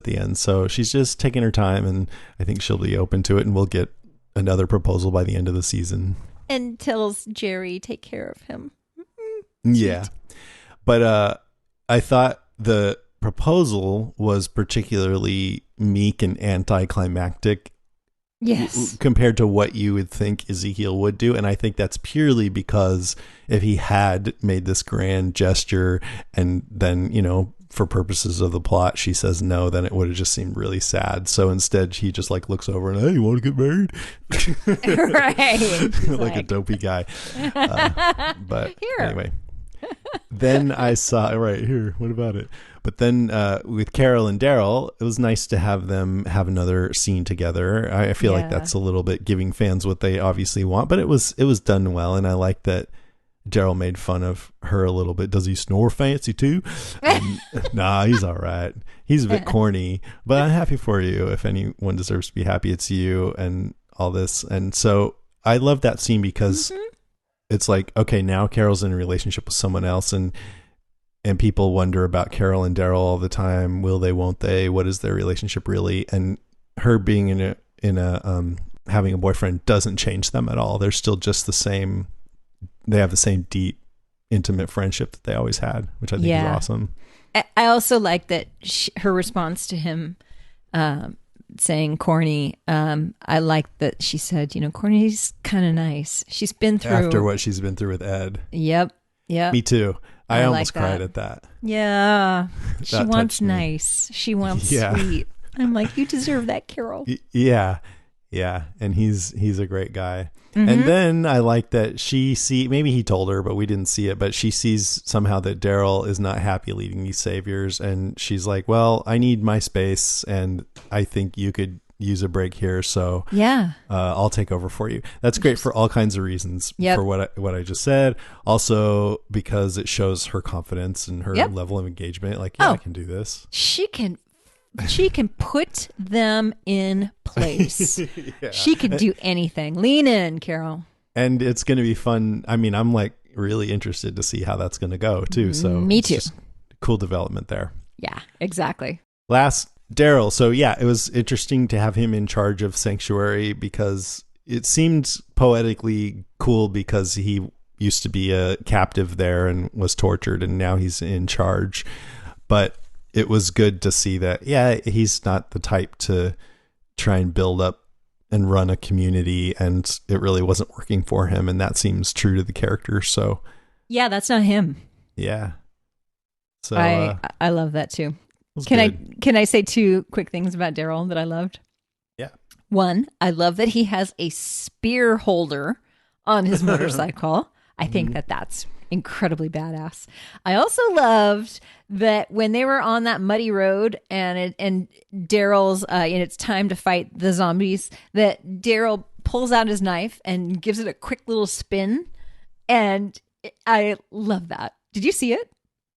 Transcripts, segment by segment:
at the end. So she's just taking her time, and I think she'll be open to it, and we'll get another proposal by the end of the season. And tells Jerry, take care of him. Yeah. But I thought the proposal was particularly meek and anticlimactic. Yes. Compared to what you would think Ezekiel would do. And I think that's purely because if he had made this grand gesture and then, for purposes of the plot, she says no, then it would have just seemed really sad. So instead, he just like looks over and, hey, you want to get married? Right. like a dopey guy. But Here. anyway. Then I saw, right here, what about it? But then with Carol and Daryl, it was nice to have them have another scene together. I feel like that's a little bit giving fans what they obviously want, but it was done well. And I like that Daryl made fun of her a little bit. Does he snore fancy too? Nah, he's all right. He's a bit corny, but I'm happy for you. If anyone deserves to be happy, it's you and all this. And so I love that scene because it's like, okay, now Carol's in a relationship with someone else, and people wonder about Carol and Daryl all the time. Will they, won't they? What is their relationship really? And her being in a having a boyfriend doesn't change them at all. They're still just the same. They have the same deep, intimate friendship that they always had, which I think is awesome. I also like that her response to him saying corny. I like that she said, corny's kind of nice. She's been through. After what she's been through with Ed. Yep. Me too. I almost like cried at that. Yeah. She wants nice. She wants sweet. I'm like, you deserve that, Carol. Yeah. And he's a great guy. And then I like that maybe he told her, but we didn't see it, but she sees somehow that Daryl is not happy leading these saviors. And she's like, well, I need my space, and I think you could use a break here. So I'll take over for you. That's great for all kinds of reasons. For what I just said. Also because it shows her confidence and her level of engagement. Like, I can do this. She can put them in place. She can do anything. Lean in, Carol. And it's going to be fun. I mean, I'm like really interested to see how that's going to go too. So me too. Cool development there. Yeah, exactly. Last, Daryl. So it was interesting to have him in charge of Sanctuary because it seemed poetically cool because he used to be a captive there and was tortured, and now he's in charge. But it was good to see that, he's not the type to try and build up and run a community, and it really wasn't working for him. And that seems true to the character. So that's not him. Yeah. So I love that too. Can I say two quick things about Daryl that I loved? Yeah. One, I love that he has a spear holder on his motorcycle. I think that's incredibly badass. I also loved that when they were on that muddy road and Daryl's and it's time to fight the zombies, that Daryl pulls out his knife and gives it a quick little spin, and I love that. Did you see it?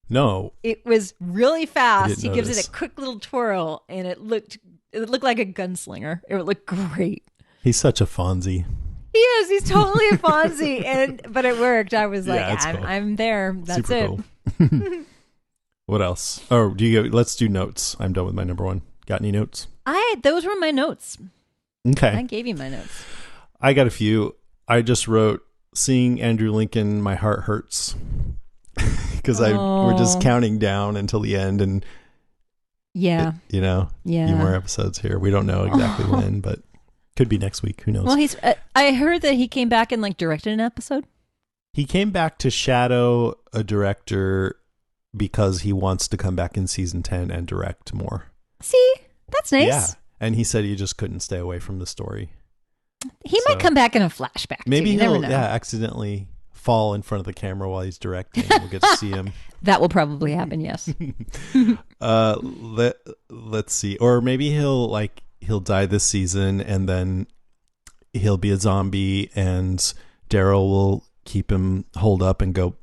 No. It was really fast. He gives it a quick little twirl, and it looked like a gunslinger. It looked great. He's such a Fonzie. He is. He's totally a Fonzie, but it worked. I was like, cool. I'm there. That's Super it. Cool. What else? Oh, let's do notes. I'm done with my number one. Got any notes? Those were my notes. Okay. I gave you my notes. I got a few. I just wrote, seeing Andrew Lincoln, my heart hurts. Because we're just counting down until the end, and a few more episodes here. We don't know exactly when, but could be next week. Who knows? Well, I heard that he came back and directed an episode. He came back to shadow a director because he wants to come back in season 10 and direct more. See, that's nice. Yeah, and he said he just couldn't stay away from the story. He might come back in a flashback. Maybe too. He'll accidentally fall in front of the camera while he's directing. We'll get to see him. That will probably happen. Yes. Let's see, or maybe he'll die this season, and then he'll be a zombie, and Daryl will keep him holed up and go,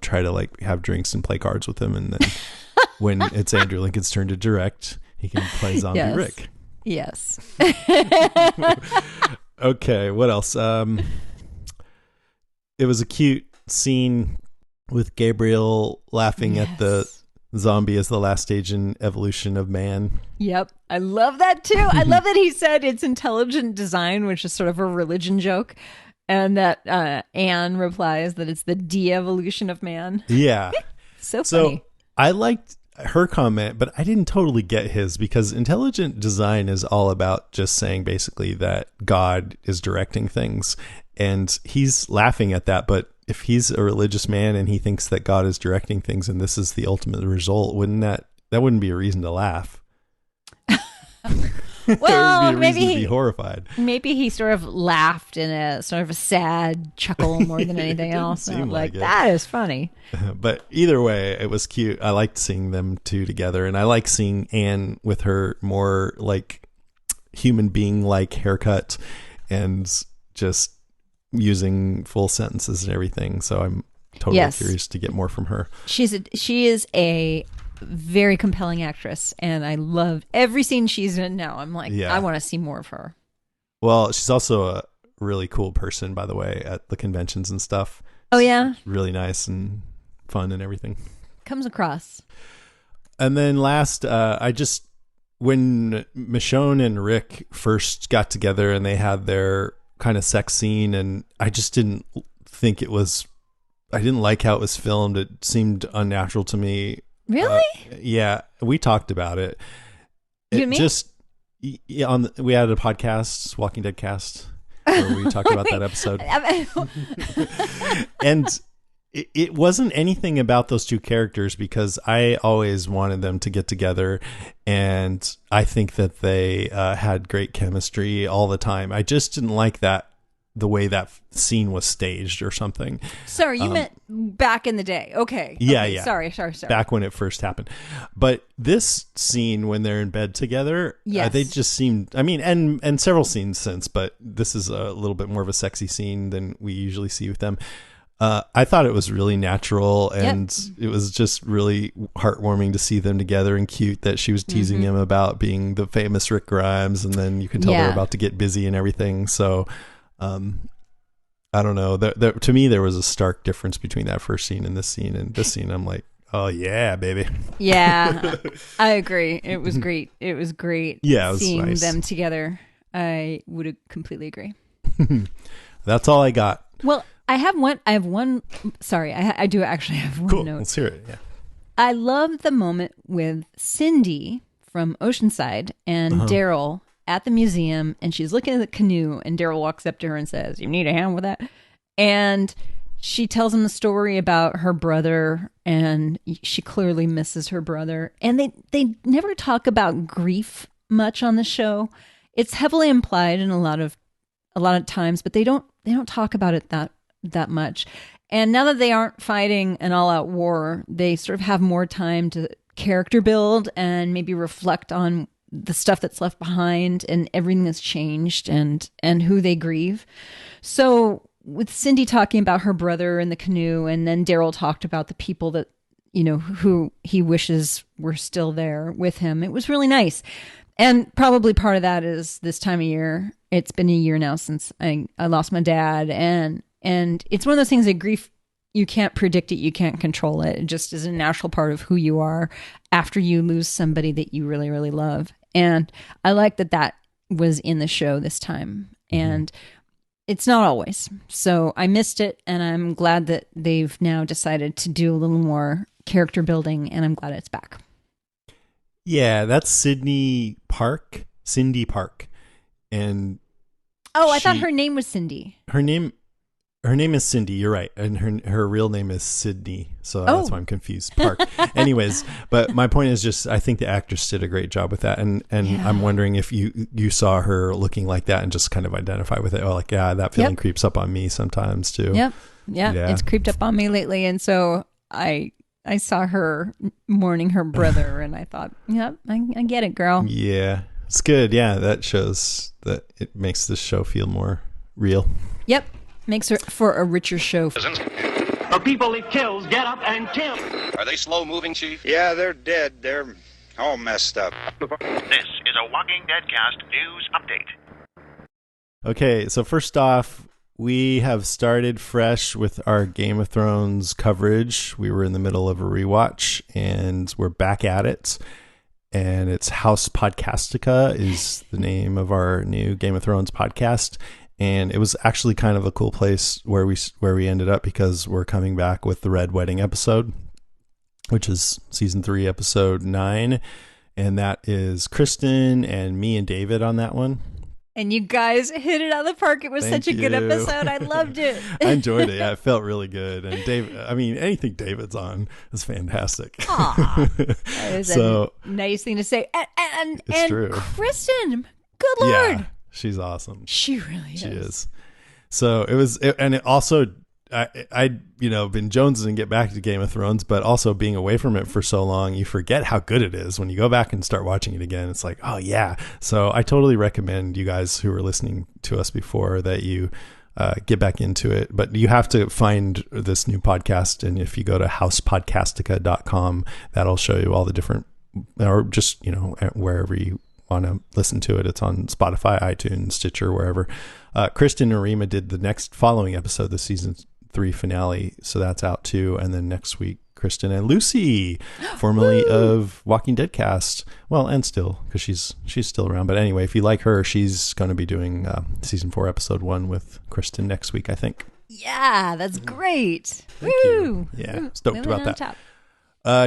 try to have drinks and play cards with him, and then when it's Andrew Lincoln's turn to direct, he can play zombie Rick. Yes. Okay, what else? It was a cute scene with Gabriel laughing at the zombie is the last stage in evolution of man. Yep. I love that too. I love that he said it's intelligent design, which is sort of a religion joke. And that Anne replies that it's the de-evolution of man. Yeah. So funny. I liked her comment, but I didn't totally get his, because intelligent design is all about just saying basically that God is directing things. And he's laughing at that. But if he's a religious man and he thinks that God is directing things and this is the ultimate result, that wouldn't be a reason to laugh. Well, maybe he'd be horrified. Maybe he sort of laughed in a sort of a sad chuckle more than anything else. Like that is funny. But either way, it was cute. I liked seeing them two together, and I like seeing Anne with her more like human being like haircut and just using full sentences and everything. So I'm totally curious to get more from her. She is a very compelling actress, and I love every scene she's in now. I'm like, I want to see more of her. Well, she's also a really cool person, by the way, at the conventions and stuff. Oh yeah, really nice and fun and everything. Comes across. And then last, when Michonne and Rick first got together and they had their kind of sex scene, and I just didn't think I didn't like how it was filmed. It seemed unnatural to me. Really? Yeah, we talked about it. You and me? We had a podcast, Walking Dead cast, where we talked about that episode. And it wasn't anything about those two characters, because I always wanted them to get together, and I think that they had great chemistry all the time. I just didn't like the way that scene was staged or something. Sorry, you meant back in the day. Okay. Yeah. Sorry. Back when it first happened. But this scene when they're in bed together, they just seemed, and several scenes since, but this is a little bit more of a sexy scene than we usually see with them. I thought it was really natural, and it was just really heartwarming to see them together, and cute that she was teasing him about being the famous Rick Grimes, and then you can tell they're about to get busy and everything. So I don't know. To me, there was a stark difference between that first scene and this scene. And this scene, I'm like, oh yeah, baby. Yeah, I agree. It was great. It was great. Yeah, it was seeing nice. them together. I would completely agree. That's all I got. Well, I have one. Sorry, I do actually have one note. Let's hear it. Yeah. I love the moment with Cindy from Oceanside and Daryl at the museum, and she's looking at the canoe, and Daryl walks up to her and says, "You need a hand with that?" And she tells him the story about her brother, and she clearly misses her brother. And they never talk about grief much on the show. It's heavily implied in a lot of times, but they don't talk about it that much. And now that they aren't fighting an all-out war, they sort of have more time to character build and maybe reflect on the stuff that's left behind and everything that's changed and who they grieve. So with Cindy talking about her brother in the canoe, and then Daryl talked about the people that, who he wishes were still there with him, it was really nice. And probably part of that is this time of year. It's been a year now since I lost my dad, and it's one of those things that grief, you can't predict it, you can't control it. It just is a natural part of who you are after you lose somebody that you really, really love. And I like that was in the show this time. And it's not always. So I missed it, and I'm glad that they've now decided to do a little more character building, and I'm glad it's back. Yeah, that's Cindy Park. And I thought her name was Cindy. Her name is Cindy, you're right. And her real name is Sydney. So that's why I'm confused. Park. Anyways, but my point is just, I think the actress did a great job with that. And I'm wondering if you saw her looking like that and just kind of identify with it. Oh, like, yeah, that feeling creeps up on me sometimes too. Yep. Yeah. It's creeped up on me lately. And so I saw her mourning her brother, and I thought, I get it, girl. Yeah. It's good. Yeah. That shows that it makes this show feel more real. Yep. Makes her for a richer show. The people it kills get up and kill. Are they slow moving, Chief? Yeah, they're dead. They're all messed up. This is a Walking Dead Cast news update. Okay, so first off, we have started fresh with our Game of Thrones coverage. We were in the middle of a rewatch, and we're back at it. And it's House Podcastica is the name of our new Game of Thrones podcast. And it was actually kind of a cool place where we ended up, because we're coming back with the Red Wedding episode, which is season 3, episode 9. And that is Kristen and me and David on that one. And you guys hit it out of the park. It was such a good episode. I loved it. I enjoyed it. Yeah, it felt really good. And Dave, I mean, anything David's on is fantastic. Aw, that is a nice thing to say. And true. Kristen, good Lord. Yeah, she's awesome. She really is. She is. So it also, I been jonesing to get back to Game of Thrones, but also being away from it for so long, you forget how good it is. When you go back and start watching it again, it's like, oh yeah. So I totally recommend you guys who were listening to us before that you get back into it. But you have to find this new podcast, and if you go to housepodcastica.com, that'll show you all the different, or just wherever you want to listen to it. It's on Spotify, iTunes, Stitcher, wherever. Kristen and Rima did the next following episode, the season 3 finale, so that's out too. And then next week, Kristen and Lucy, formerly of Walking Dead cast, well, and still, because she's still around. But anyway, if you like her, she's going to be doing season 4, episode 1 with Kristen next week, I think. Yeah, that's great. Thank you. Yeah, stoked about that. Top.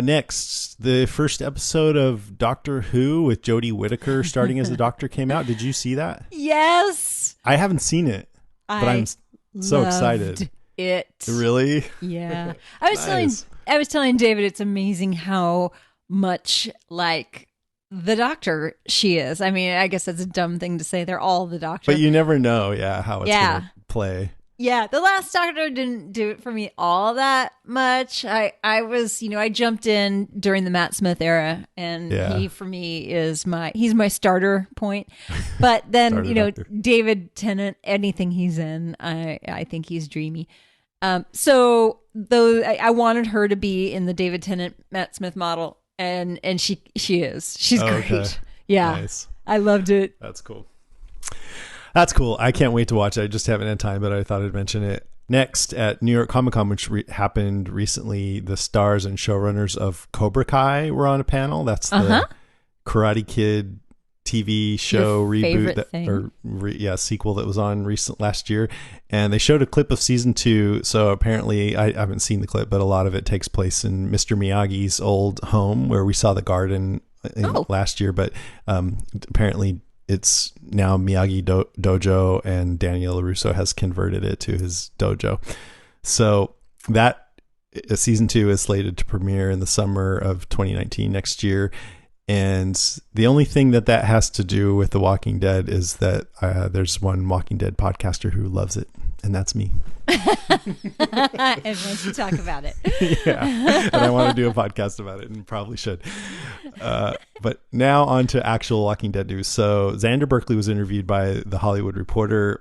Next, the first episode of Doctor Who with Jodie Whittaker starting as the Doctor came out. Did you see that? Yes. I haven't seen it, but I'm so excited. It really? Yeah. I was Nice. telling David it's amazing how much like the Doctor she is. I mean, I guess that's a dumb thing to say. They're all the Doctor. But you never know, how it's going to play. Yeah, the last Doctor didn't do it for me all that much. I was, I jumped in during the Matt Smith era, and he for me is he's my starter point. But then, Doctor. David Tennant, anything he's in, I think he's dreamy. So though I wanted her to be in the David Tennant Matt Smith model, and she is. She's great. Okay. Yeah, Nice. I loved it. That's cool. That's cool. I can't wait to watch it. I just haven't had time, but I thought I'd mention it. Next, at New York Comic Con, which happened recently, the stars and showrunners of Cobra Kai were on a panel. That's the Karate Kid TV show reboot sequel that was on last year. And they showed a clip of season 2. So apparently, I haven't seen the clip, but a lot of it takes place in Mr. Miyagi's old home where we saw the garden last year. But apparently, it's now Miyagi Dojo, and Daniel LaRusso has converted it to his dojo. So that season 2 is slated to premiere in the summer of 2019, next year. And the only thing that has to do with The Walking Dead is that there's one Walking Dead podcaster who loves it, and that's me. And wants to talk about it. Yeah, and I want to do a podcast about it, and probably should. But now on to actual Walking Dead news. So Xander Berkeley was interviewed by The Hollywood Reporter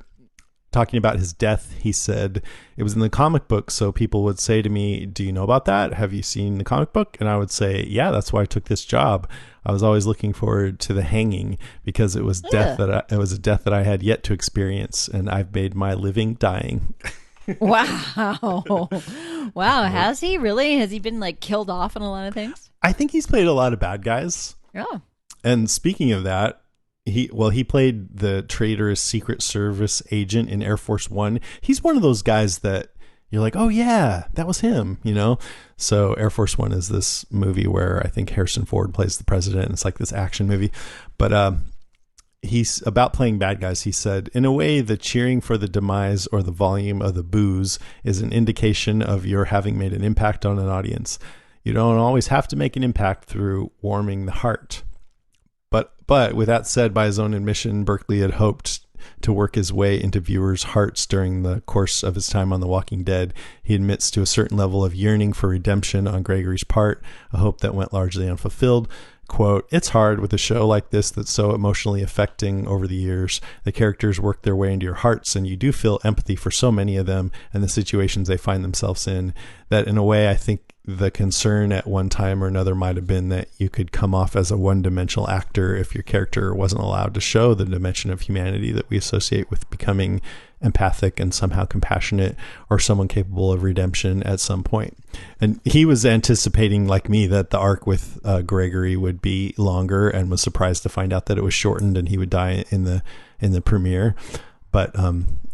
talking about his death. He said, it was in the comic book, so people would say to me, do you know about that? Have you seen the comic book? And I would say, yeah, that's why I took this job. I was always looking forward to the hanging, because it was it was a death that I had yet to experience, and I've made my living dying. Wow. Wow. Has he really? Has he been like killed off in a lot of things? I think he's played a lot of bad guys. Oh. And speaking of that, he played the traitorous Secret Service agent in Air Force One. He's one of those guys that you're like, oh yeah, that was him, So Air Force One is this movie where I think Harrison Ford plays the president, and it's like this action movie. But he's about playing bad guys. He said, in a way, the cheering for the demise or the volume of the boos is an indication of your having made an impact on an audience. You don't always have to make an impact through warming the heart. But with that said, by his own admission, Berkeley had hoped to work his way into viewers' hearts during the course of his time on The Walking Dead. He admits to a certain level of yearning for redemption on Gregory's part, a hope that went largely unfulfilled. Quote, it's hard with a show like this that's so emotionally affecting over the years. The characters work their way into your hearts, and you do feel empathy for so many of them and the situations they find themselves in, that in a way I think the concern at one time or another might have been that you could come off as a one-dimensional actor if your character wasn't allowed to show the dimension of humanity that we associate with becoming empathic and somehow compassionate, or someone capable of redemption at some point. And he was anticipating, like me, that the arc with Gregory would be longer, and was surprised to find out that it was shortened and he would die in the premiere. But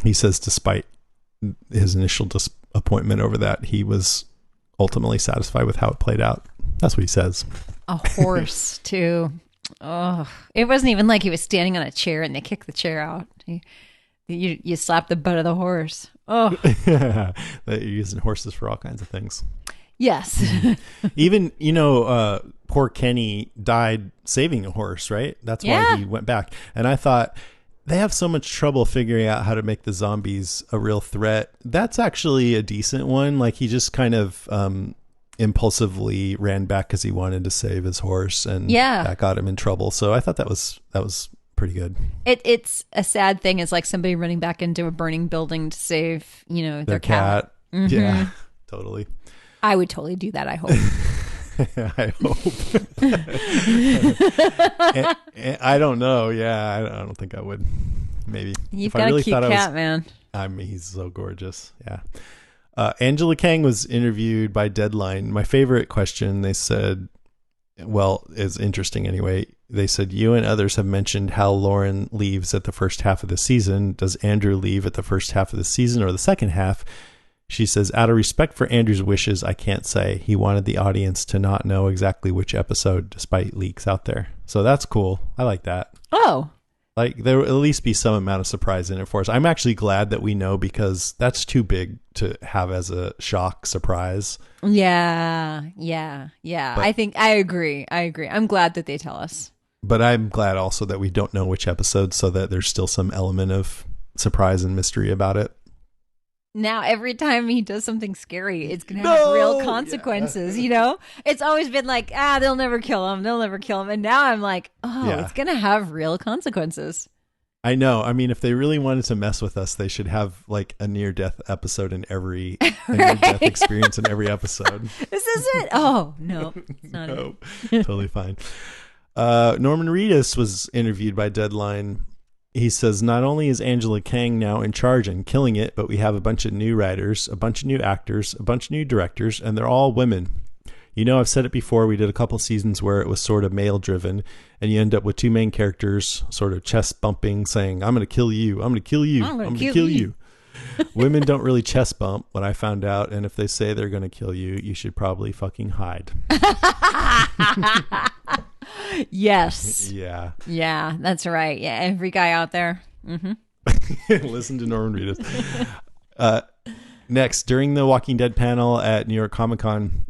he says despite his initial disappointment over that, he was ultimately satisfied with how it played out. That's what he says. A horse too. Oh, it wasn't even like he was standing on a chair and they kicked the chair out. You slap the butt of the horse. Oh, that you're using horses for all kinds of things. Yes. Even, poor Kenny died saving a horse, right? That's why he went back. And I thought, they have so much trouble figuring out how to make the zombies a real threat. That's actually a decent one. Like, he just kind of impulsively ran back because he wanted to save his horse, and that got him in trouble. So I thought that was pretty good. It's a sad thing. It's like somebody running back into a burning building to save, their cat. Mm-hmm. Yeah, totally. I would totally do that, I hope. I hope. and I don't know. Yeah, I don't think I would. Maybe. You've got a cute cat, man. I mean, he's so gorgeous. Yeah. Angela Kang was interviewed by Deadline. My favorite question, they said, well, is interesting anyway. They said, you and others have mentioned how Lauren leaves at the first half of the season. Does Andrew leave at the first half of the season or the second half? She says, out of respect for Andrew's wishes, I can't say. He wanted the audience to not know exactly which episode, despite leaks out there. So that's cool. I like that. Oh. Like, there will at least be some amount of surprise in it for us. I'm actually glad that we know, because that's too big to have as a shock surprise. Yeah. But I agree. I'm glad that they tell us. But I'm glad also that we don't know which episode, so that there's still some element of surprise and mystery about it. Now, every time he does something scary, it's going to have real consequences, It's always been like, they'll never kill him. And now I'm like, it's going to have real consequences. I know. I mean, if they really wanted to mess with us, they should have like a near-death episode in every near-death experience in every episode. This is it? Oh, no. It's not it. Totally fine. Norman Reedus was interviewed by Deadline. He says, not only is Angela Kang now in charge and killing it, but we have a bunch of new writers, a bunch of new actors, a bunch of new directors, and they're all women. I've said it before, we did a couple seasons where it was sort of male driven, and you end up with two main characters sort of chest bumping, saying, I'm going to kill you. I'm going to kill you. I'm going to kill you. Women don't really chest bump, what I found out. And if they say they're going to kill you, you should probably fucking hide. Yes. Yeah, that's right. Yeah, every guy out there. Mm-hmm. Listen to Norman Reedus. Next, during the Walking Dead panel at New York Comic Con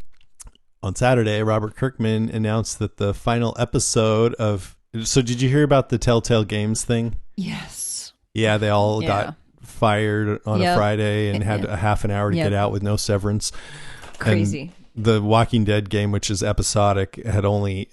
on Saturday, Robert Kirkman announced that the final episode of... So did you hear about the Telltale Games thing? Yes. Yeah, they all got fired on a Friday and had a half an hour to get out with no severance. Crazy. And the Walking Dead game, which is episodic, had only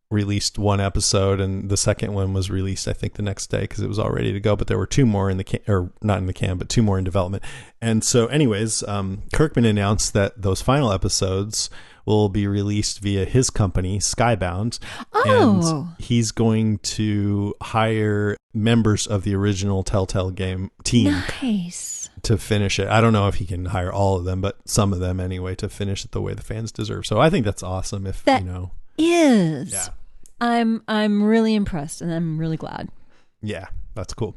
released one episode, and the second one was released I think the next day because it was all ready to go, but there were two more in the can, or not in the can, but two more in development. And so anyways, Kirkman announced that those final episodes will be released via his company Skybound. And he's going to hire members of the original Telltale game team to finish it. I don't know if he can hire all of them, but some of them anyway, to finish it the way the fans deserve. So I think that's awesome. If yeah. I'm really impressed, and I'm really glad. Yeah, that's cool.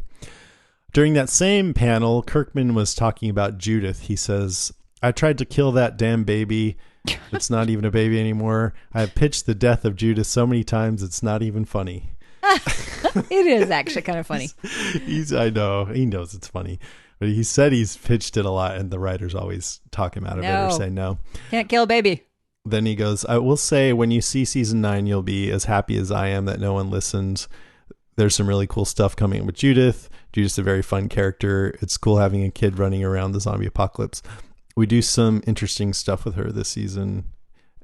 During that same panel, Kirkman was talking about Judith. He says, I tried to kill that damn baby. It's not even a baby anymore. I have pitched the death of Judith so many times, it's not even funny. It is actually kind of funny. I know. He knows it's funny. But he said he's pitched it a lot, and the writers always talk him out of it or say no. Can't kill a baby. Then he goes, I will say when you see season 9, you'll be as happy as I am that no one listens. There's some really cool stuff coming with Judith. Judith's a very fun character. It's cool having a kid running around the zombie apocalypse. We do some interesting stuff with her this season.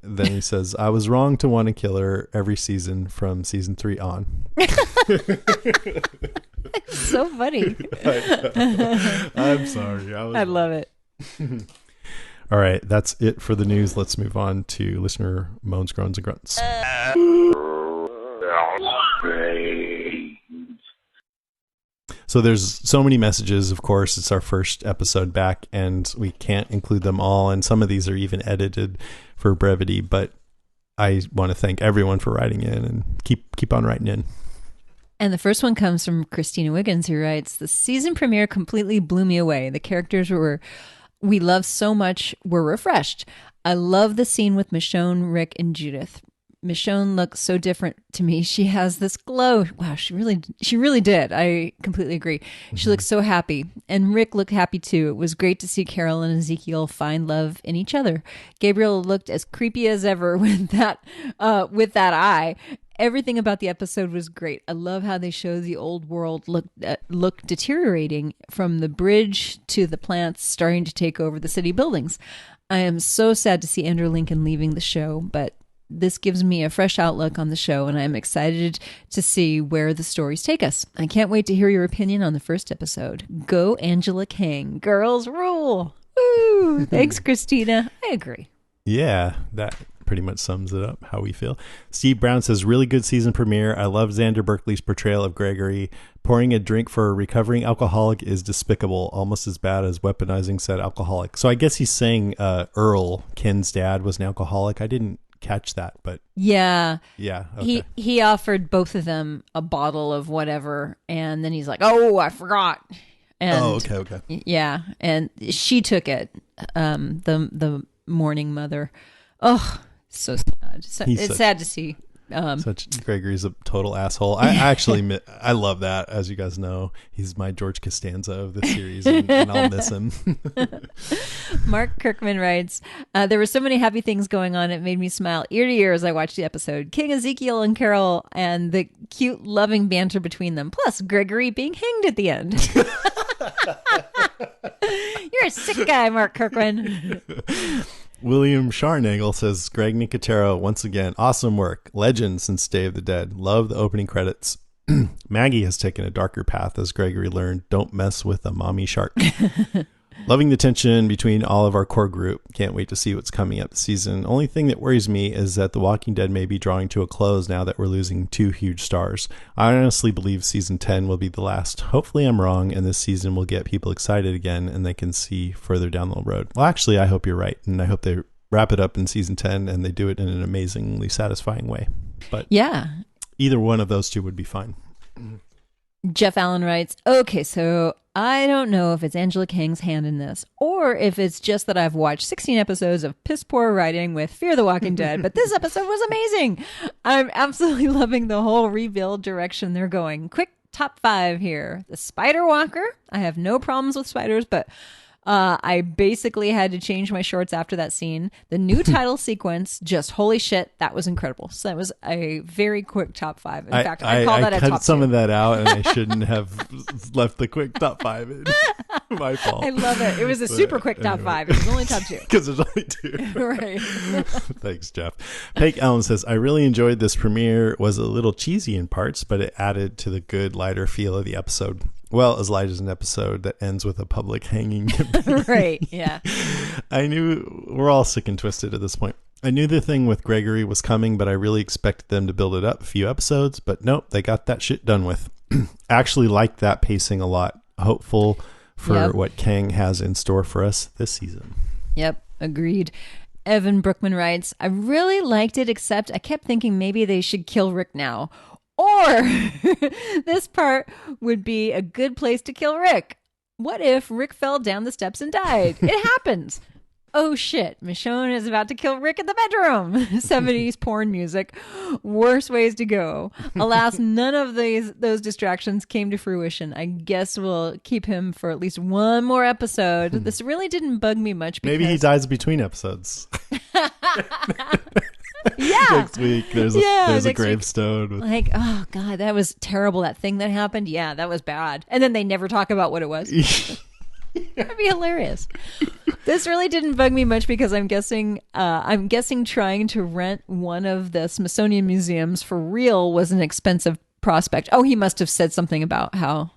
Then he says, I was wrong to want to kill her every season from season 3 on. It's so funny. I'm sorry. I love it. All right, that's it for the news. Let's move on to listener moans, groans, and grunts. So there's so many messages. Of course, it's our first episode back, and we can't include them all. And some of these are even edited for brevity. But I want to thank everyone for writing in, and keep on writing in. And the first one comes from Christina Wiggins, who writes, "The season premiere completely blew me away. The characters we love so much were refreshed. I love the scene with Michonne, Rick, and Judith. Michonne looks so different to me. She has this glow. Wow, she really did. I completely agree. She looks so happy. And Rick looked happy too. It was great to see Carol and Ezekiel find love in each other. Gabriel looked as creepy as ever with that eye. Everything about the episode was great. I love how they show the old world look deteriorating, from the bridge to the plants starting to take over the city buildings. I am so sad to see Andrew Lincoln leaving the show, but this gives me a fresh outlook on the show, and I'm excited to see where the stories take us. I can't wait to hear your opinion on the first episode. Go Angela Kang. Girls rule. Woo! Thanks, Christina. I agree. Yeah, that pretty much sums it up, how we feel. Steve Brown says, really good season premiere. I love Xander Berkeley's portrayal of Gregory. Pouring a drink for a recovering alcoholic is despicable, almost as bad as weaponizing said alcoholic. So I guess he's saying Earl, Ken's dad, was an alcoholic. I didn't catch that, but yeah, okay. He offered both of them a bottle of whatever, and then he's like, "Oh, I forgot." And okay. Yeah, and she took it. The mourning mother. Oh, so sad. It's sad to see. Gregory's a total asshole. I actually I love that. As you guys know, he's my George Costanza of the series, and I'll miss him. Mark Kirkman writes, there were so many happy things going on. It made me smile ear to ear as I watched the episode. King Ezekiel and Carol, and the cute, loving banter between them. Plus, Gregory being hanged at the end. You're a sick guy, Mark Kirkman. William Sharnagel says, Greg Nicotero, once again, awesome work. Legend since Day of the Dead. Love the opening credits. Maggie has taken a darker path as Gregory learned, don't mess with a mommy shark. Loving the tension between all of our core group. Can't wait to see what's coming up this season. Only thing that worries me is that The Walking Dead may be drawing to a close now that we're losing two huge stars. I honestly believe season 10 will be the last. Hopefully I'm wrong and this season will get people excited again and they can see further down the road. Well, actually, I hope you're right. And I hope they wrap it up in season 10 and they do it in an amazingly satisfying way. But yeah, either one of those two would be fine. Jeff Allen writes, okay, so I don't know if it's Angela Kang's hand in this, or if it's just that I've watched 16 episodes of piss poor writing with Fear the Walking Dead, but this episode was amazing. I'm absolutely loving the whole rebuild direction they're going. Quick top 5 here. The Spider Walker. I have no problems with spiders, but I basically had to change my shorts after that scene. The new title sequence, just holy shit, that was incredible. So that was a very quick top 5. In fact, I call that a top 2. I cut some of that out, and I shouldn't have left the quick top 5 in. My fault. I love it. It was a super quick top 5. It was only top 2. Because there's only 2. Right. Thanks, Jeff. Peg Allen says, I really enjoyed this premiere. It was a little cheesy in parts, but it added to the good, lighter feel of the episode. Well, as light as an episode that ends with a public hanging. Right, yeah. I knew we're all sick and twisted at this point. I knew the thing with Gregory was coming, but I really expected them to build it up a few episodes. But nope, they got that shit done with. Actually liked that pacing a lot. Hopeful for what Kang has in store for us this season. Yep, agreed. Evan Brookman writes, I really liked it, except I kept thinking maybe they should kill Rick now. Or this part would be a good place to kill Rick. What if Rick fell down the steps and died? It happens. Oh shit, Michonne is about to kill Rick in the bedroom. 70s porn music. Worst ways to go. Alas, none of those distractions came to fruition. I guess we'll keep him for at least one more episode. This really didn't bug me much. Maybe he dies between episodes. Yeah. Next week there's a gravestone. Like, oh God, that was terrible. That thing that happened. Yeah, that was bad. And then they never talk about what it was. That'd be hilarious. This really didn't bug me much because I'm guessing trying to rent one of the Smithsonian museums for real was an expensive prospect. Oh, he must have said something about how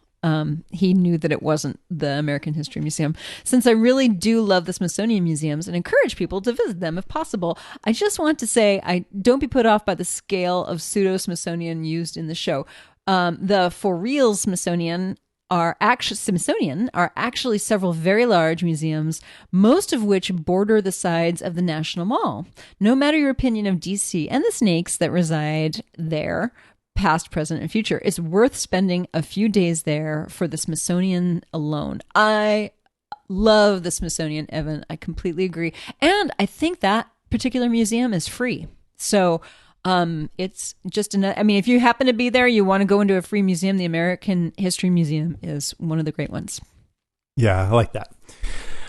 he knew that it wasn't the American History Museum. Since I really do love the Smithsonian museums and encourage people to visit them if possible, I just want to say I don't be put off by the scale of pseudo-Smithsonian used in the show. The for real Smithsonian are actually several very large museums, most of which border the sides of the National Mall. No matter your opinion of DC and the snakes that reside there, past, present, and future, it's worth spending a few days there for the Smithsonian alone. I love the Smithsonian, Evan. I completely agree. And I think that particular museum is free. So it's just another, I mean, if you happen to be there, you want to go into a free museum, the American History Museum is one of the great ones. Yeah, I like that.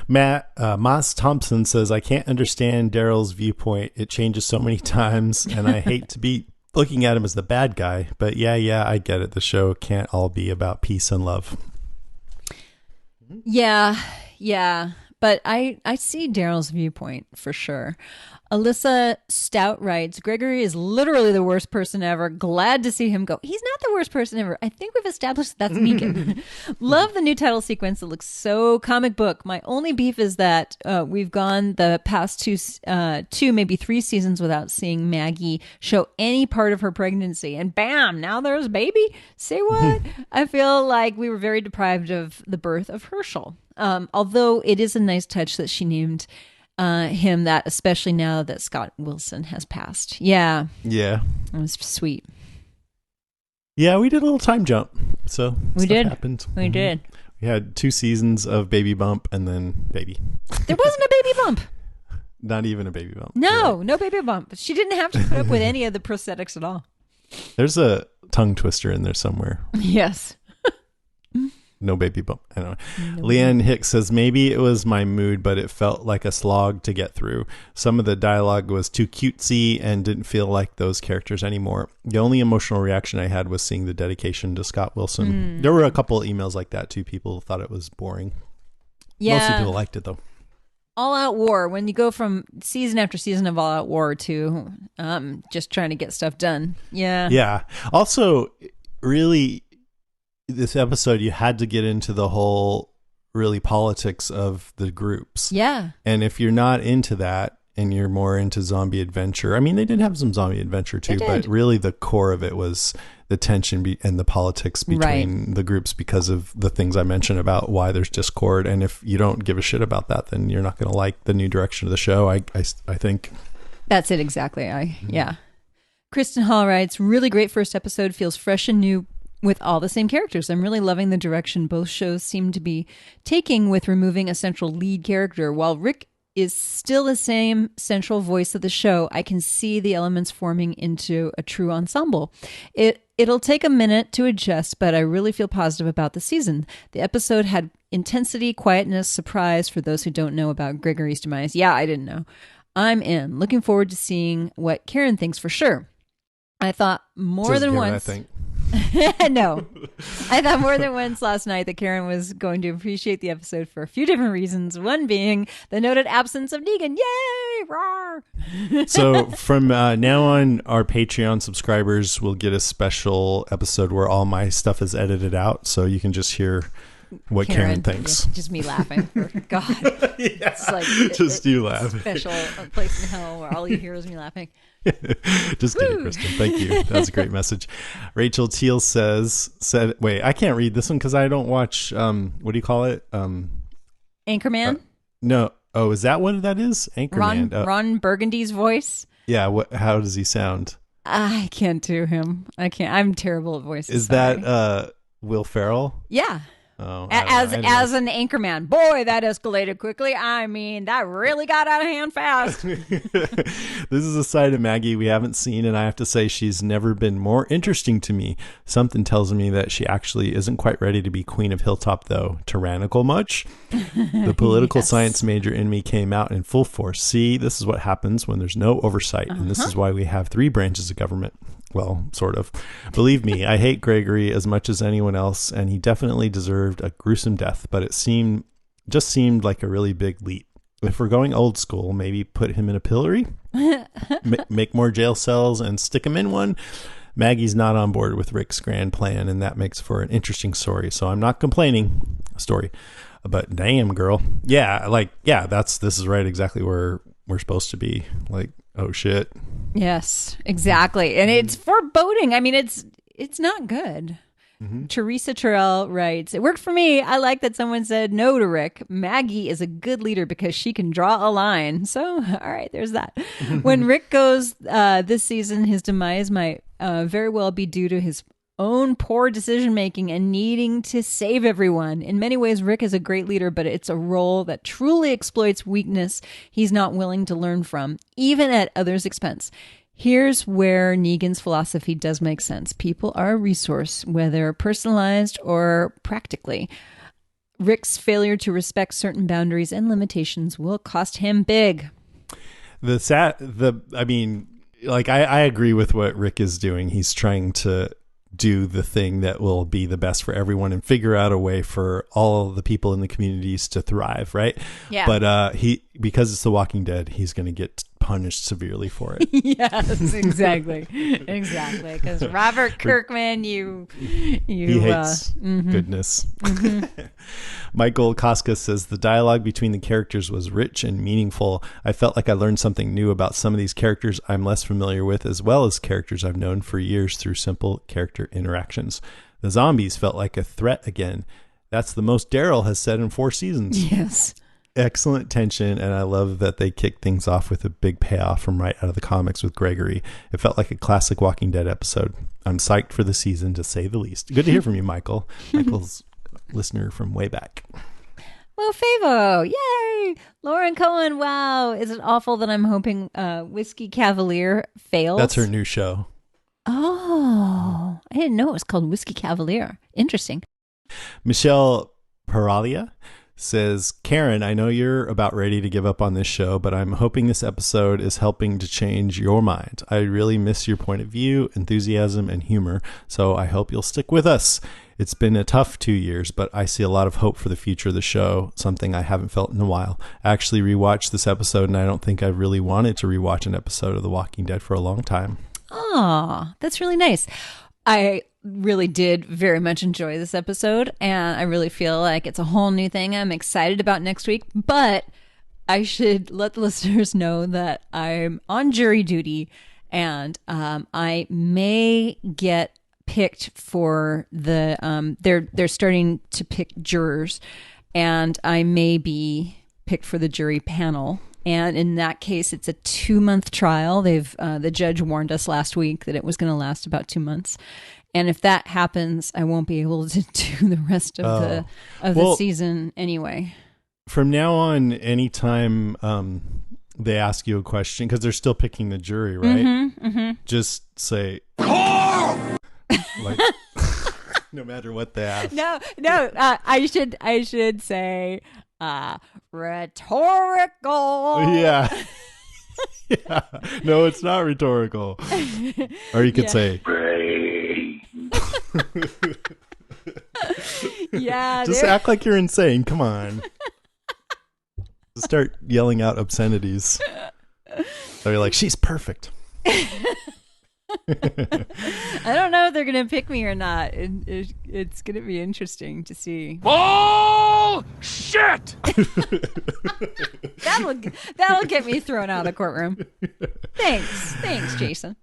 Matt Moss Thompson says, I can't understand Daryl's viewpoint. It changes so many times, and I hate to be looking at him as the bad guy, but yeah, I get it. The show can't all be about peace and love. Yeah, but I see Daryl's viewpoint for sure. Alyssa Stout writes, Gregory is literally the worst person ever. Glad to see him go. He's not the worst person ever. I think we've established that's Negan. Love the new title sequence. It looks so comic book. My only beef is that we've gone the past two, maybe 3 seasons without seeing Maggie show any part of her pregnancy. And bam, now there's baby. Say what? I feel like we were very deprived of the birth of Herschel. Although it is a nice touch that she named him that, especially now that Scott Wilson has passed. Yeah. It was sweet. Yeah, we did a little time jump. So we did. Happened. We did. We had 2 seasons of Baby Bump and then Baby. There wasn't a baby bump. Not even a baby bump. No, no baby bump. She didn't have to put up with any of the prosthetics at all. There's a tongue twister in there somewhere. Yes. No baby bump. I don't know. Leanne Hicks says, maybe it was my mood, but it felt like a slog to get through. Some of the dialogue was too cutesy and didn't feel like those characters anymore. The only emotional reaction I had was seeing the dedication to Scott Wilson. There were a couple of emails like that too. People thought it was boring. Yeah. Mostly people liked it though. All Out War, when you go from season after season of All Out War to just trying to get stuff done. Yeah. Yeah. Also, really, this episode, you had to get into the whole really politics of the groups. Yeah. And if you're not into that and you're more into zombie adventure, I mean, they did have some zombie adventure too, but really the core of it was the tension and the politics between the groups because of the things I mentioned about why there's discord. And if you don't give a shit about that, then you're not going to like the new direction of the show. I think. That's it. Exactly. Yeah. Kristen Hall writes, really great first episode, feels fresh and new with all the same characters. I'm really loving the direction both shows seem to be taking with removing a central lead character. While Rick is still the same central voice of the show, I can see the elements forming into a true ensemble. It'll take a minute to adjust, but I really feel positive about the season. The episode had intensity, quietness, surprise for those who don't know about Gregory's demise. Yeah, I didn't know. I'm in. Looking forward to seeing what Karen thinks for sure. I thought more than once. I think. No, I thought more than once last night that Karen was going to appreciate the episode for a few different reasons. One being the noted absence of Negan. Yay! Roar! So from now on, our Patreon subscribers will get a special episode where all my stuff is edited out, so you can just hear what Karen thinks. Just me laughing. God, it's like just you laughing. Special place in hell where all you hear is me laughing. Just kidding, Kristen. Thank you. That's a great message. Rachel Teal said, wait, I can't read this one because I don't watch, what do you call it? Anchorman? No. Oh, is that what that is? Anchorman. Ron Burgundy's voice? Yeah. How does he sound? I can't do him. I can't. I'm terrible at voices. Is that Will Ferrell? Yeah. Oh, as an anchorman. Boy, that escalated quickly. I mean, that really got out of hand fast. This is a side of Maggie we haven't seen, and I have to say she's never been more interesting to me. Something tells me that she actually isn't quite ready to be Queen of Hilltop, though. Tyrannical much? The political science major in me came out in full force. See, this is what happens when there's no oversight, and this is why we have 3 branches of government. Well, sort of. Believe me, I hate Gregory as much as anyone else, and he definitely deserved a gruesome death, but it just seemed like a really big leap. If we're going old school, maybe put him in a pillory, make more jail cells and stick him in one. Maggie's not on board with Rick's grand plan, and that makes for an interesting story. So I'm not complaining. Story, but damn, girl, this is right exactly where we're supposed to be. Like, oh shit. Yes, exactly, and it's foreboding. I mean, it's not good. Teresa Terrell writes, "It worked for me. I like that someone said no to Rick. Maggie is a good leader because she can draw a line. So, all right, there's that. When Rick goes this season, his demise might very well be due to his own poor decision making and needing to save everyone. In many ways, Rick is a great leader, but it's a role that truly exploits weakness he's not willing to learn from, even at others' expense." Here's where Negan's philosophy does make sense. People are a resource, whether personalized or practically. Rick's failure to respect certain boundaries and limitations will cost him big. I agree with what Rick is doing. He's trying to do the thing that will be the best for everyone and figure out a way for all the people in the communities to thrive, right? Yeah. But because it's The Walking Dead, he's going to get punished severely for it. Yes, exactly. Exactly. Because Robert Kirkman, he hates goodness. Michael Koska says the dialogue between the characters was rich and meaningful. I felt like I learned something new about some of these characters I'm less familiar with, as well as characters I've known for years through simple character interactions. The zombies felt like a threat again. That's the most Daryl has said in 4 seasons. Yes. Excellent tension, and I love that they kicked things off with a big payoff from right out of the comics with Gregory. It felt like a classic Walking Dead episode. I'm psyched for the season, to say the least. Good to hear from you, Michael. Michael's listener from way back. Well, Favo, yay! Lauren Cohen, wow. Is it awful that I'm hoping Whiskey Cavalier fails? That's her new show. Oh, I didn't know it was called Whiskey Cavalier. Interesting. Michelle Paralia says, Karen, I know you're about ready to give up on this show, but I'm hoping this episode is helping to change your mind. I really miss your point of view, enthusiasm, and humor, so I hope you'll stick with us. It's been a tough 2 years, but I see a lot of hope for the future of the show, something I haven't felt in a while. I actually rewatched this episode, and I don't think I've really wanted to rewatch an episode of The Walking Dead for a long time. Oh, that's really nice. I really did very much enjoy this episode, and I really feel like it's a whole new thing I'm excited about next week, but I should let the listeners know that I'm on jury duty, and I may get picked for the they're starting to pick jurors, and I may be picked for the jury panel. And in that case, it's a 2-month trial. The judge warned us last week that it was going to last about 2 months. And if that happens, I won't be able to do the rest of the season anyway. From now on, anytime they ask you a question, because they're still picking the jury, right? Just say, like, no matter what they ask. No. I should say, rhetorical. Yeah. Yeah. No, it's not rhetorical. Or you could say, yeah. Just act like you're insane. Come on. Just start yelling out obscenities. So you're like, she's perfect. I don't know if they're going to pick me or not. It's going to be interesting to see. Oh, shit! That'll get me thrown out of the courtroom. Thanks, Jason.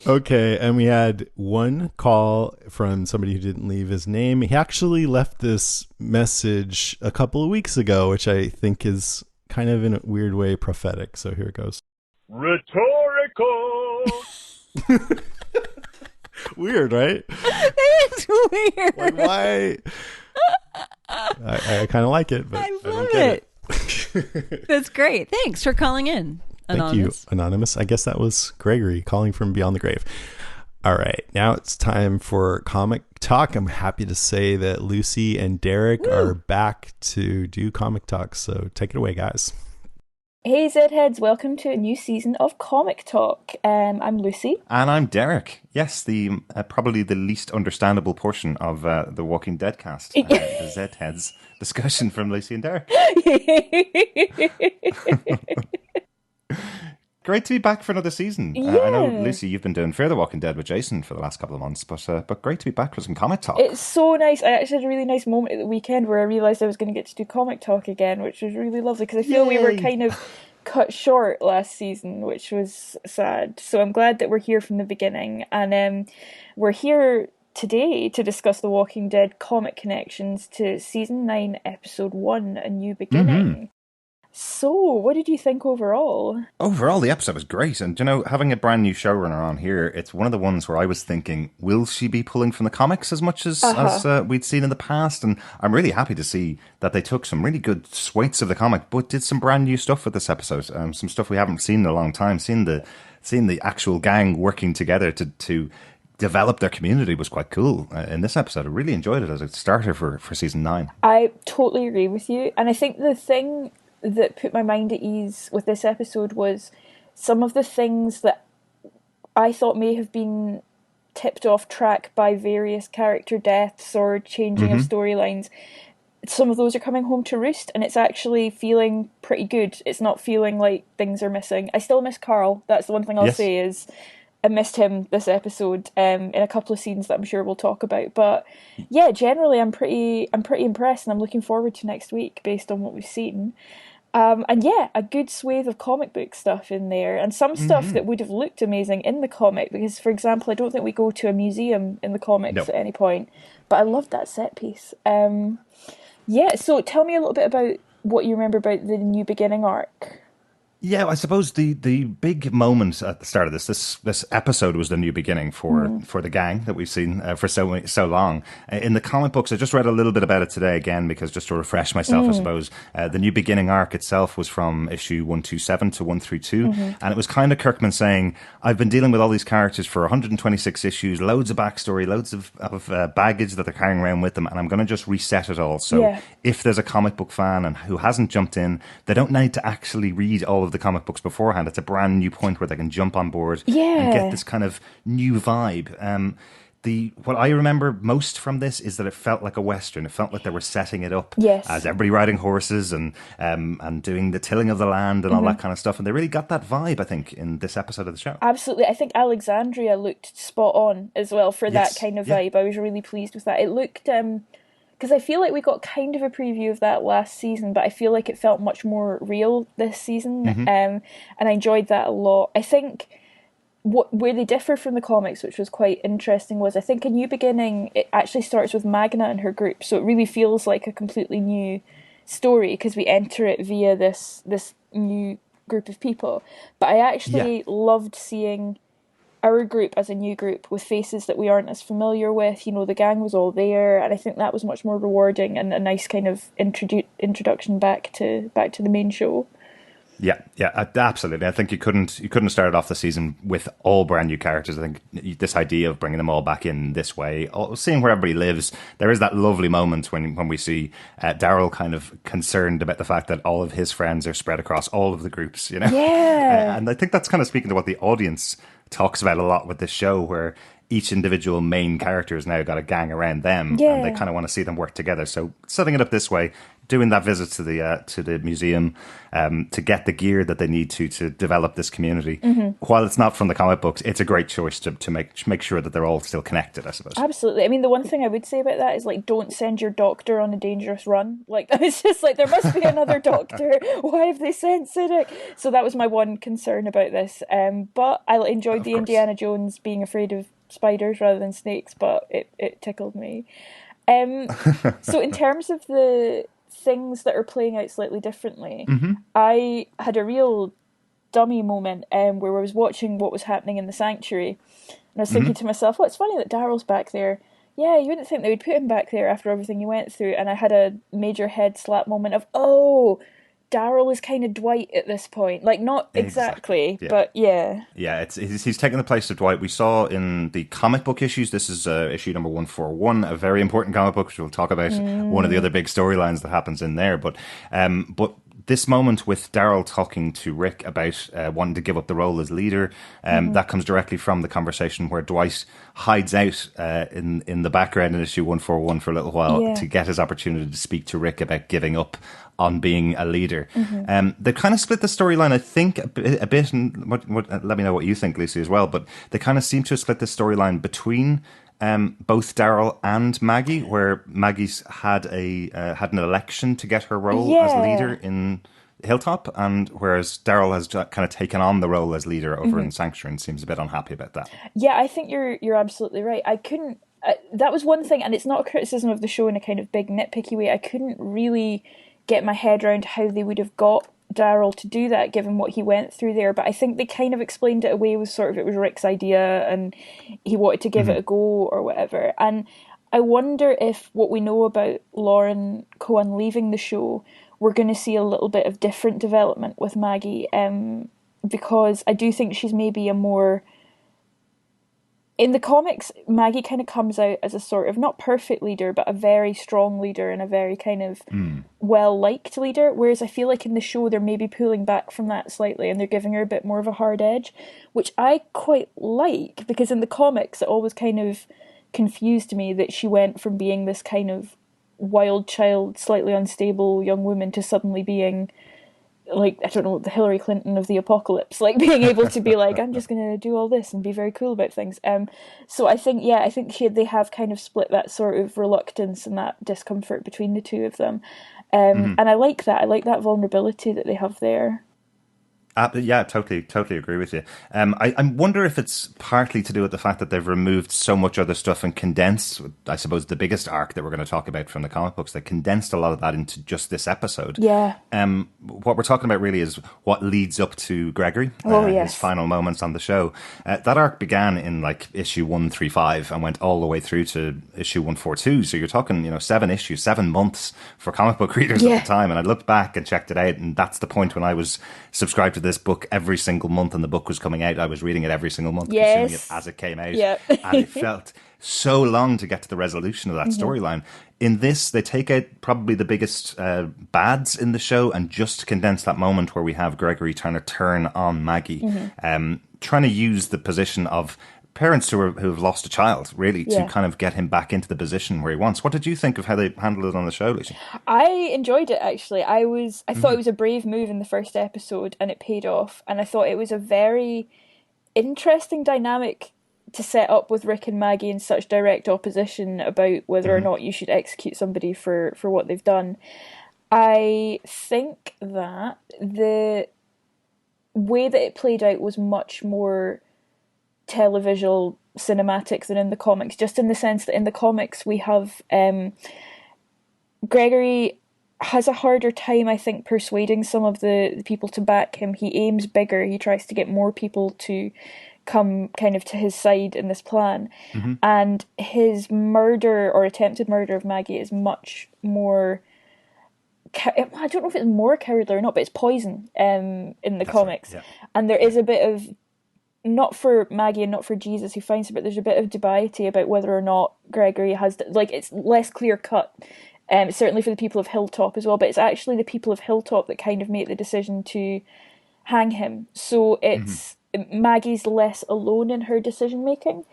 Okay, and we had one call from somebody who didn't leave his name. He actually left this message a couple of weeks ago, which I think is kind of in a weird way prophetic. So here it goes. Rhetorical! Weird, right? It's weird. Like, why? I kind of like it, but I love don't get it. That's great. Thanks for calling in, Anonymous. Thank you, Anonymous. I guess that was Gregory calling from Beyond the Grave. All right, now it's time for comic talk. I'm happy to say that Lucy and Derek are back to do comic talk. So take it away, guys. Hey Zedheads, welcome to a new season of Comic Talk. I'm Lucy. And I'm Derek. Yes, the probably the least understandable portion of the Walking Dead cast. The Zedheads discussion from Lucy and Derek. Great to be back for another season. Yeah. I know, Lucy, you've been doing Fear the Walking Dead with Jason for the last couple of months, but great to be back for some comic talk. It's so nice. I actually had a really nice moment at the weekend where I realised I was going to get to do comic talk again, which was really lovely, because I feel we were kind of cut short last season, which was sad. So I'm glad that we're here from the beginning. And we're here today to discuss The Walking Dead comic connections to Season 9, Episode 1, A New Beginning. Mm-hmm. So, what did you think overall? Overall, the episode was great. And, having a brand new showrunner on here, it's one of the ones where I was thinking, will she be pulling from the comics as much as we'd seen in the past? And I'm really happy to see that they took some really good swathes of the comic, but did some brand new stuff with this episode. Some stuff we haven't seen in a long time. Seeing the actual gang working together to develop their community was quite cool in this episode. I really enjoyed it as a starter for Season 9. I totally agree with you. And I think the thing that put my mind at ease with this episode was some of the things that I thought may have been tipped off track by various character deaths or changing of storylines. Some of those are coming home to roost, and it's actually feeling pretty good. It's not feeling like things are missing. I still miss Carl. That's the one thing I'll say is I missed him this episode in a couple of scenes that I'm sure we'll talk about. But yeah, generally I'm pretty impressed, and I'm looking forward to next week based on what we've seen. And yeah, a good swathe of comic book stuff in there, and some stuff that would have looked amazing in the comic, because, for example, I don't think we go to a museum in the comics at any point, but I loved that set piece. Yeah, so tell me a little bit about what you remember about the New Beginning arc. Yeah, I suppose the big moment at the start of this episode was the new beginning for the gang that we've seen for so long. In the comic books, I just read a little bit about it today again, because just to refresh myself, I suppose, the new beginning arc itself was from issue 127 to 132, and it was kind of Kirkman saying, I've been dealing with all these characters for 126 issues, loads of backstory, loads of baggage that they're carrying around with them, and I'm going to just reset it all. So if there's a comic book fan and who hasn't jumped in, they don't need to actually read all of the comic books beforehand. It's a brand new point where they can jump on board and get this kind of new vibe. What I remember most from this is that it felt like a Western. It felt like they were setting it up as everybody riding horses and doing the tilling of the land and all that kind of stuff. And they really got that vibe, I think, in this episode of the show. Absolutely. I think Alexandria looked spot on as well for that kind of vibe. I was really pleased with that. It looked... because I feel like we got kind of a preview of that last season, but I feel like it felt much more real this season, and I enjoyed that a lot. I think where they differ from the comics, which was quite interesting, was I think A New Beginning, it actually starts with Magna and her group, so it really feels like a completely new story because we enter it via this new group of people. But I actually loved seeing our group as a new group with faces that we aren't as familiar with. The gang was all there, and I think that was much more rewarding and a nice kind of introduction back to the main show. Yeah, absolutely. I think you couldn't have started off the season with all brand new characters. I think this idea of bringing them all back in this way, seeing where everybody lives, there is that lovely moment when we see Daryl kind of concerned about the fact that all of his friends are spread across all of the groups, Yeah. And I think that's kind of speaking to what the audience talks about a lot with this show, where each individual main character has now got a gang around them, and they kind of want to see them work together. So setting it up this way, doing that visit to the museum to get the gear that they need to develop this community. While it's not from the comic books, it's a great choice to make sure that they're all still connected, I suppose. Absolutely. I mean, the one thing I would say about that is, like, don't send your doctor on a dangerous run. Like, it's just like, there must be another doctor. Why have they sent Siddiq? So that was my one concern about this. But I enjoyed the Indiana Jones being afraid of spiders rather than snakes, but it tickled me. So in terms of the things that are playing out slightly differently, I had a real dummy moment where I was watching what was happening in the sanctuary, and I was thinking to myself, well, it's funny that Daryl's back there. Yeah, you wouldn't think they would put him back there after everything he went through. And I had a major head slap moment of, Daryl is kind of Dwight at this point. Like, not exactly. But yeah. Yeah, he's taking the place of Dwight. We saw in the comic book issues, this is issue number 141, a very important comic book, which we'll talk about, one of the other big storylines that happens in there. But this moment with Daryl talking to Rick about wanting to give up the role as leader, that comes directly from the conversation where Dwight hides out in the background in issue 141 for a little while to get his opportunity to speak to Rick about giving up on being a leader. They kind of split the storyline, I think, a bit, and let me know what you think, Lucy, as well, but they kind of seem to have split the storyline between both Daryl and Maggie, where Maggie's had an election to get her role as leader in Hilltop, and whereas Daryl has kind of taken on the role as leader over in Sanctuary and seems a bit unhappy about that. Yeah, I think you're absolutely right. I couldn't. That was one thing, and it's not a criticism of the show in a kind of big nitpicky way. I couldn't really get my head around how they would have got Daryl to do that given what he went through there, but I think they kind of explained it away with sort of it was Rick's idea and he wanted to give it a go or whatever. And I wonder if what we know about Lauren Cohan leaving the show, we're going to see a little bit of different development with Maggie, because I do think she's maybe a more... In the comics, Maggie kind of comes out as a sort of, not perfect leader, but a very strong leader and a very kind of well-liked leader, whereas I feel like in the show they're maybe pulling back from that slightly and they're giving her a bit more of a hard edge, which I quite like, because in the comics it always kind of confused me that she went from being this kind of wild child, slightly unstable young woman to suddenly being... like, I don't know, the Hillary Clinton of the apocalypse, like being able to be like, I'm just going to do all this and be very cool about things. So I think they have kind of split that sort of reluctance and that discomfort between the two of them. And I like that. I like that vulnerability that they have there. Yeah, totally agree with you. I wonder if it's partly to do with the fact that they've removed so much other stuff and condensed, I suppose, the biggest arc that we're going to talk about from the comic books. They condensed a lot of that into just this episode. Yeah. What we're talking about really is what leads up to Gregory, his final moments on the show. That arc began in like issue 135 and went all the way through to issue 142. So you're talking, 7 issues, 7 months for comic book readers at the time. And I looked back and checked it out, and that's the point when I was subscribed to this book every single month and the book was coming out. I was reading it every single month, consuming it as it came out. And it felt so long to get to the resolution of that storyline. In this, they take out probably the biggest bads in the show and just condense that moment where we have Gregory trying to turn on Maggie, trying to use the position of parents who have lost a child, really, to kind of get him back into the position where he wants. What did you think of how they handled it on the show, Lucy? I enjoyed it, actually. I thought it was a brave move in the first episode, and it paid off. And I thought it was a very interesting dynamic to set up with Rick and Maggie in such direct opposition about whether or not you should execute somebody for what they've done. I think that the way that it played out was much more televisual cinematic than in the comics, just in the sense that in the comics we have Gregory has a harder time, I think, persuading some of the people to back him. He aims bigger, he tries to get more people to come kind of to his side in this plan, and his murder or attempted murder of Maggie is much more I don't know if it's more cowardly or not, but it's poison in the comics. Right, yeah. And there is a bit of, not for Maggie and not for Jesus who finds it, but there's a bit of dubiety about whether or not Gregory has, like, it's less clear cut. Certainly for the people of Hilltop as well, but it's actually the people of Hilltop that kind of make the decision to hang him. So it's Maggie's less alone in her decision making,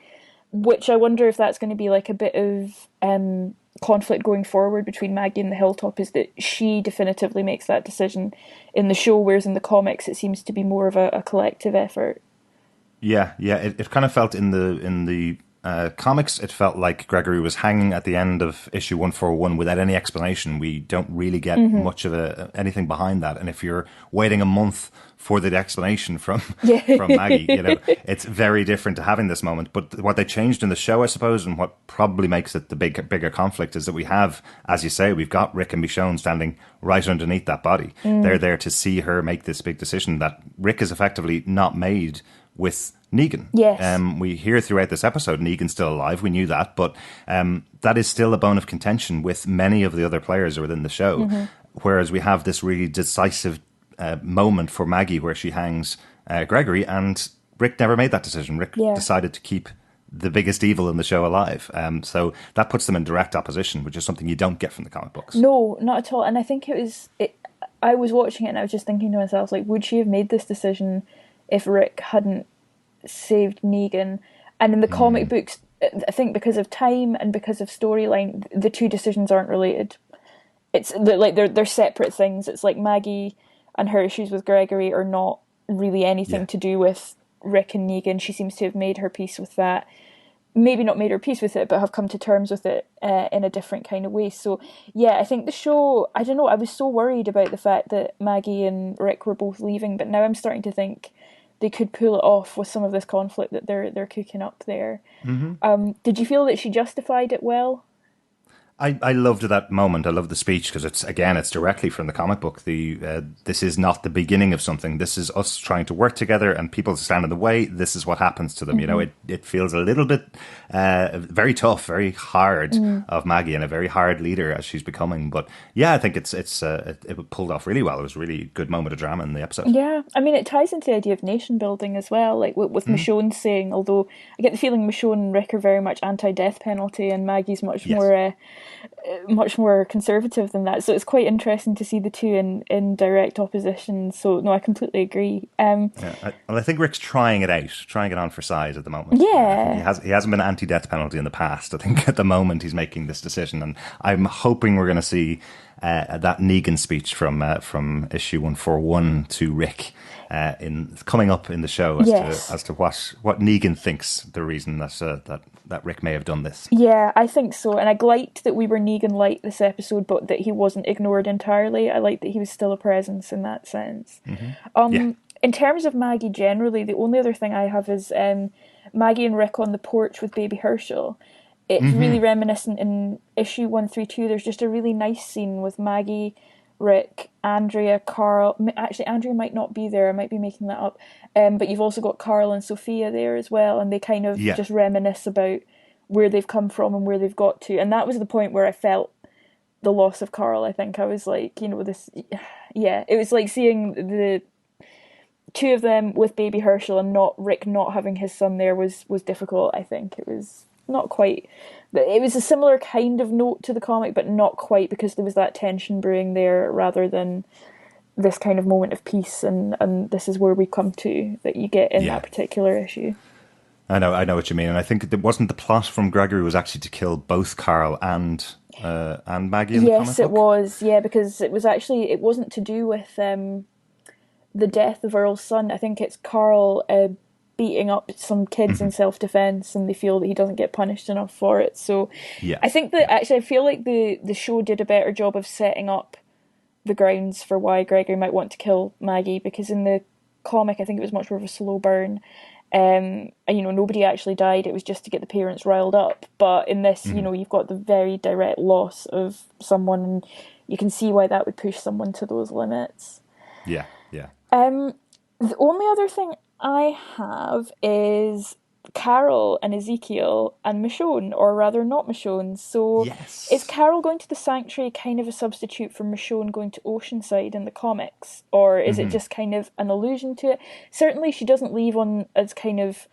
which I wonder if that's going to be like a bit of conflict going forward between Maggie and the Hilltop, is that she definitively makes that decision in the show, whereas in the comics it seems to be more of a collective effort. Yeah. It kind of felt in the comics, it felt like Gregory was hanging at the end of issue 141 without any explanation. We don't really get much of anything behind that. And if you're waiting a month for the explanation from Maggie, it's very different to having this moment. But what they changed in the show, I suppose, and what probably makes it the bigger conflict, is that we have, as you say, we've got Rick and Michonne standing right underneath that body. They're there to see her make this big decision that Rick is effectively not made with Negan. Yes. We hear throughout this episode Negan's still alive. We knew that, but that is still a bone of contention with many of the other players within the show. Whereas we have this really decisive moment for Maggie where she hangs Gregory, and Rick never made that decision. Rick decided to keep the biggest evil in the show alive. So that puts them in direct opposition, which is something you don't get from the comic books. No, not at all. And I think I was watching it and I was just thinking to myself, like, would she have made this decision if Rick hadn't saved Negan? And in the comic books, I think because of time and because of storyline, the two decisions aren't related. It's like they're separate things. It's like Maggie and her issues with Gregory are not really anything to do with Rick and Negan. She seems to have made her peace with that. Maybe not made her peace with it, but have come to terms with it in a different kind of way. So, yeah, I think the show, I don't know, I was so worried about the fact that Maggie and Rick were both leaving, but now I'm starting to think they could pull it off with some of this conflict that they're cooking up there. Did you feel that she justified it well? I loved that moment. I love the speech because it's directly from the comic book. This is not the beginning of something. This is us trying to work together, and people stand in the way. This is what happens to them. Mm-hmm. You know, it feels a little bit very tough, very hard of Maggie, and a very hard leader as she's becoming. But yeah, I think it pulled off really well. It was a really good moment of drama in the episode. Yeah, I mean, it ties into the idea of nation building as well. Like with Michonne saying, although I get the feeling Michonne and Rick are very much anti-death penalty, and Maggie's much more conservative than that. So it's quite interesting to see the two in direct opposition. So no, I completely agree. I think Rick's trying it on for size at the moment. Yeah, he hasn't been anti-death penalty in the past. I think at the moment he's making this decision, and I'm hoping we're going to see that Negan speech from issue 141 to Rick in coming up in the show as to what Negan thinks the reason that Rick may have done this. Yeah, I think so. And I liked that we were Negan light this episode, but that he wasn't ignored entirely. I liked that he was still a presence in that sense. Mm-hmm. In terms of Maggie generally, the only other thing I have is Maggie and Rick on the porch with baby Herschel. It's really reminiscent in issue 132. There's just a really nice scene with Maggie, Rick, Andrea, Carl. Actually, Andrea might not be there. I might be making that up. But you've also got Carl and Sophia there as well, and they kind of just reminisce about where they've come from and where they've got to. And that was the point where I felt the loss of Carl. I think I was like, it was like seeing the two of them with baby Herschel and not Rick not having his son there was difficult. I think it was not quite. It was a similar kind of note to the comic, but not quite, because there was that tension brewing there rather than this kind of moment of peace and this is where we come to that you get in that particular issue. I know what you mean, and I think it wasn't the plot from Gregory was actually to kill both Carl and Maggie in the comic book? Yes, it was. Yeah, because it wasn't to do with the death of Earl's son. I think it's Carl beating up some kids in self-defense, and they feel that he doesn't get punished enough for it. So I think that actually I feel like the show did a better job of setting up the grounds for why Gregory might want to kill Maggie, because in the comic I think it was much more of a slow burn. And nobody actually died. It was just to get the parents riled up. But in this, you've got the very direct loss of someone, and you can see why that would push someone to those limits. Yeah. The only other thing I have is Carol and Ezekiel and Michonne, or rather not Michonne. So is Carol going to the Sanctuary kind of a substitute for Michonne going to Oceanside in the comics? Or is it just kind of an allusion to it? Certainly she doesn't leave on as kind of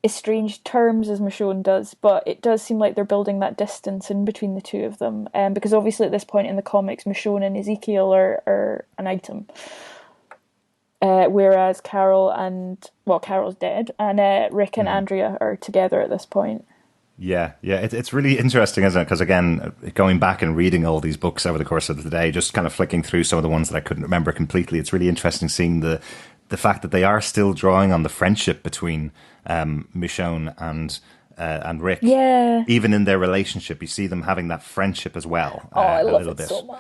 estranged terms as Michonne does, but it does seem like they're building that distance in between the two of them. Because obviously at this point in the comics, Michonne and Ezekiel are an item. Whereas Carol's dead, and Rick and Andrea are together at this point. Yeah, it's really interesting, isn't it? Because again, going back and reading all these books over the course of the day, just kind of flicking through some of the ones that I couldn't remember completely, it's really interesting seeing the fact that they are still drawing on the friendship between Michonne and Rick. Yeah. Even in their relationship, you see them having that friendship as well. I love it so much.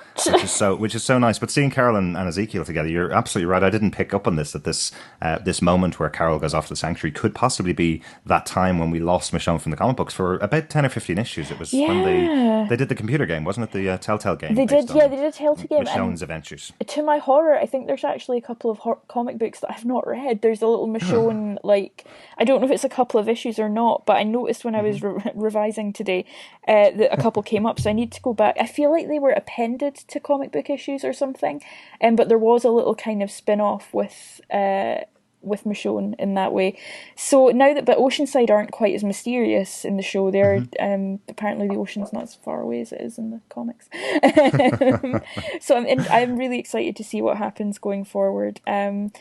which is so nice. But seeing Carol and Ezekiel together, you're absolutely right. I didn't pick up on this, that this moment where Carol goes off to the Sanctuary could possibly be that time when we lost Michonne from the comic books for about 10 or 15 issues. It was when they did the computer game, wasn't it? The Telltale game. They did a Telltale game. Michonne's Adventures. To my horror, I think there's actually a couple of comic books that I've not read. There's a little Michonne, I don't know if it's a couple of issues or not, but I noticed when I was revising today that a couple came up, so I need to go back. I feel like they were appended to comic book issues or something, but there was a little kind of spin-off with with Michonne in that way. So now that, but Oceanside aren't quite as mysterious in the show. They're apparently the ocean's not as far away as it is in the comics. So I'm really excited to see what happens going forward. I'm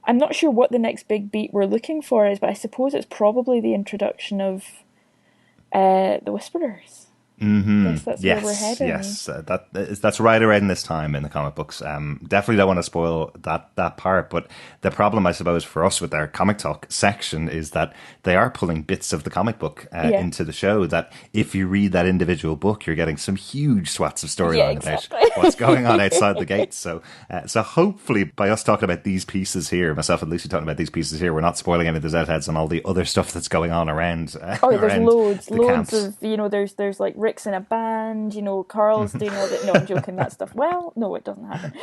not sure what the next big beat we're looking for is, but I suppose it's probably the introduction of the Whisperers. Yes, that's where we're heading. Yes, that's right around this time in the comic books. Definitely don't want to spoil that part, but the problem, I suppose, for us with our comic talk section is that they are pulling bits of the comic book into the show. That if you read that individual book, you're getting some huge swaths of storyline about what's going on outside the gates. So hopefully, by us talking about these pieces here, myself and Lucy talking about these pieces here, we're not spoiling any of the Z-heads and all the other stuff that's going on around. There's around loads camps. of there's like Rick's in a band, Carl's doing all that. No, I'm joking. That stuff. Well, no, it doesn't happen.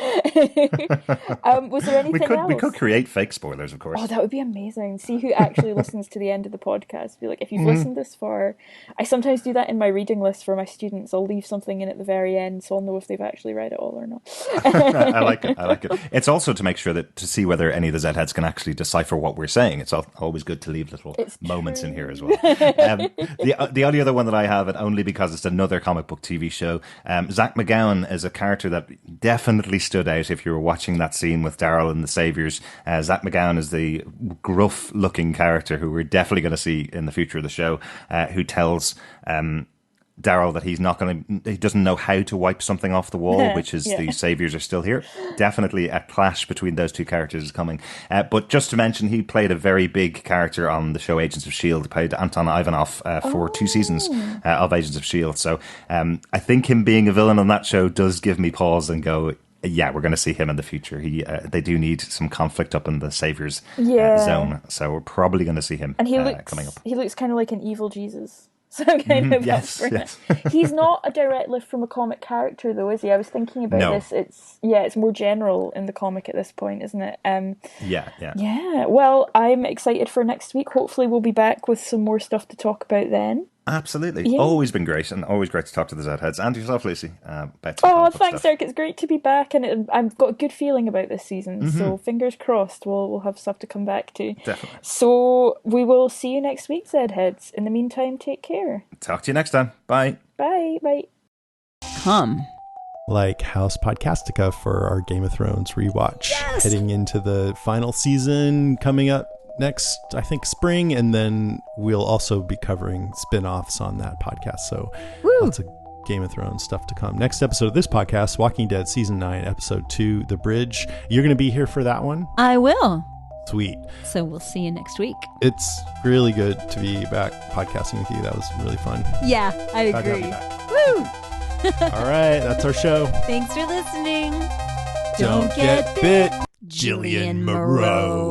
Was there anything else? We could create fake spoilers, of course. Oh, that would be amazing. See who actually listens to the end of the podcast. Be like, if you've listened this far. I sometimes do that in my reading list for my students. I'll leave something in at the very end, so I'll know if they've actually read it all or not. I like it. It's also to make sure to see whether any of the Z-heads can actually decipher what we're saying. It's always good to leave little moments in here as well. The only other one that I have, and only because it's another comic book TV show, Zach McGowan is a character that definitely stood out if you were watching that scene with Daryl and the Saviors. Zach McGowan is the gruff looking character who we're definitely going to see in the future of the show, who tells Daryl that he doesn't know how to wipe something off the wall, which is the Saviors are still here. Definitely a clash between those two characters is coming. But just to mention, he played a very big character on the show Agents of S.H.I.E.L.D. He played Anton Ivanov for 2 seasons of Agents of S.H.I.E.L.D. So I think him being a villain on that show does give me pause and go, yeah, we're going to see him in the future. They do need some conflict up in the Saviors zone. So we're probably going to see him coming up. He looks kind of like an evil Jesus. So I'm kind of yes. He's not a direct lift from a comic character, though, is he? I was thinking about this. It's more general in the comic at this point, isn't it? Yeah. Well, I'm excited for next week. Hopefully, we'll be back with some more stuff to talk about then. Absolutely. Yeah. Always been great, and always great to talk to the Z-heads. And yourself, Lucy. Thanks, Derek. It's great to be back, and I've got a good feeling about this season, so fingers crossed we'll have stuff to come back to. Definitely. So we will see you next week, Z-heads. In the meantime, take care. Talk to you next time. Bye. Bye. Come. Like House Podcastica for our Game of Thrones rewatch. Yes! Heading into the final season coming up next, I think, spring, and then we'll also be covering spin-offs on that podcast. So lots of Game of Thrones stuff to come. Next episode of this podcast, Walking Dead Season 9, Episode 2, The Bridge. You're going to be here for that one? I will. Sweet. So we'll see you next week. It's really good to be back podcasting with you. That was really fun. Yeah, I agree. Woo! All right, that's our show. Thanks for listening. Don't get bit, Jillian Moreau.